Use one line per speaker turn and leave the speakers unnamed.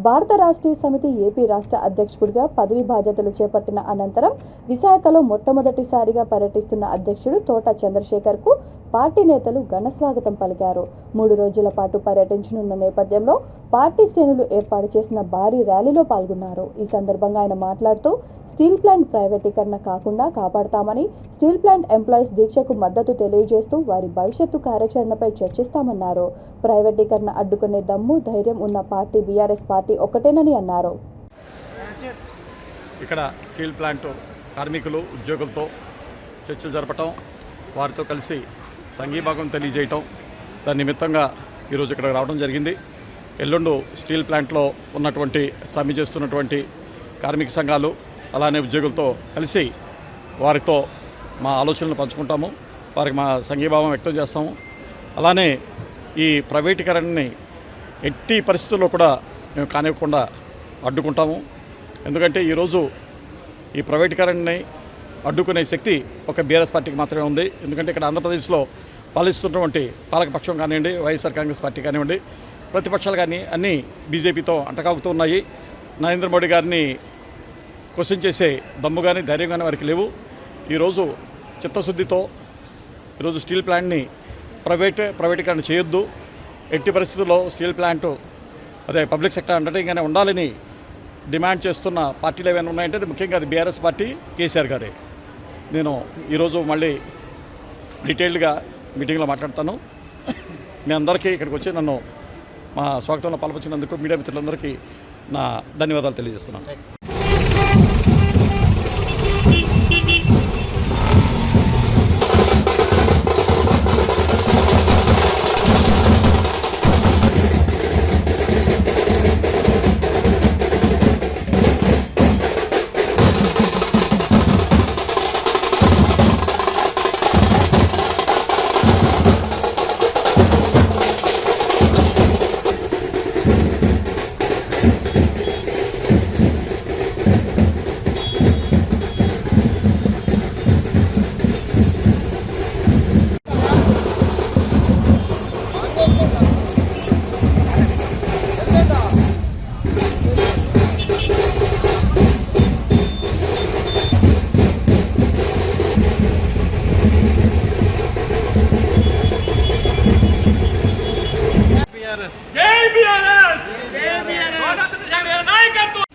భారత రాష్ట్రీయ సమితి ఏపీ రాష్ట్ర అధ్యక్షుడిగా పదవి బాధ్యతలు చేపట్టిన అనంతరం విశాఖలో మొట్టమొదటిసారిగా పర్యటిస్తున్న అధ్యక్షుడు తోట చంద్రశేఖర్కు పార్టీ నేతలు ఘన స్వాగతం పలికారు. 3 రోజుల పాటు పర్యటించనున్న నేపథ్యంలో పార్టీ శ్రేణులు ఏర్పాటు చేసిన భారీ ర్యాలీలో పాల్గొన్నారు. ఈ సందర్భంగా ఆయన మాట్లాడుతూ స్టీల్ ప్లాంట్ ప్రైవేటీకరణ కాకుండా కాపాడతామని, స్టీల్ ప్లాంట్ ఎంప్లాయీస్ దీక్షకు మద్దతు తెలియజేస్తూ వారి భవిష్యత్తు కార్యాచరణపై చర్చిస్తామన్నారు. ప్రైవేటీకరణ అడ్డుకునే దమ్ము, ధైర్యం ఉన్న పార్టీ బీఆర్ఎస్ పార్టీ ఒకటేనని అన్నారు.
ఇక్కడ స్టీల్ ప్లాంట్ కార్మికులు, ఉద్యోగులతో చర్చలు జరపటం, వారితో కలిసి సంఘీభాగం తెలియజేయటం, దాని నిమిత్తంగా ఈరోజు ఇక్కడ రావడం జరిగింది. ఎల్లుండు స్టీల్ ప్లాంట్లో ఉన్నటువంటి సమ్మె చేస్తున్నటువంటి కార్మిక సంఘాలు అలానే ఉద్యోగులతో కలిసి వారితో మా ఆలోచనలు పంచుకుంటాము, వారికి మా సంఘీభావం వ్యక్తం చేస్తాము. అలానే ఈ ప్రైవేటీకరణని ఎట్టి పరిస్థితుల్లో కూడా మేము కానివ్వకుండా అడ్డుకుంటాము. ఎందుకంటే ఈరోజు ఈ ప్రైవేటీకరణని అడ్డుకునే శక్తి ఒక బీఆర్ఎస్ పార్టీకి మాత్రమే ఉంది. ఎందుకంటే ఇక్కడ ఆంధ్రప్రదేశ్లో పాలిస్తున్నటువంటి పాలకపక్షం కానివ్వండి, వైఎస్ఆర్ కాంగ్రెస్ పార్టీ కానివ్వండి, ప్రతిపక్షాలు కానీ అన్నీ బీజేపీతో అంటకాగుతూ ఉన్నాయి. నరేంద్ర మోడీ గారిని క్వశ్చన్ చేసే దమ్ము కానీ ధైర్యం కానీ వారికి లేవు. ఈరోజు చిత్తశుద్ధితో ఈరోజు స్టీల్ ప్లాంట్ని ప్రైవేటీకరణ చేయొద్దు, ఎట్టి పరిస్థితుల్లో స్టీల్ ప్లాంటు అదే పబ్లిక్ సెక్టర్ అండర్టేకింగ్గానే ఉండాలని డిమాండ్ చేస్తున్న పార్టీలు ఏమైనా ఉన్నాయంటే అది ముఖ్యంగా అది బీఆర్ఎస్ పార్టీ, కేసీఆర్ గారే. నేను ఈరోజు మళ్ళీ డీటెయిల్డ్గా మీటింగ్లో మాట్లాడతాను. మీ అందరికీ ఇక్కడికి వచ్చి నన్ను మా స్వాగతంలో పాల్పంచినందుకు మీడియా మిత్రులందరికీ నా ధన్యవాదాలు తెలియజేస్తున్నాను.
నాయకత్వం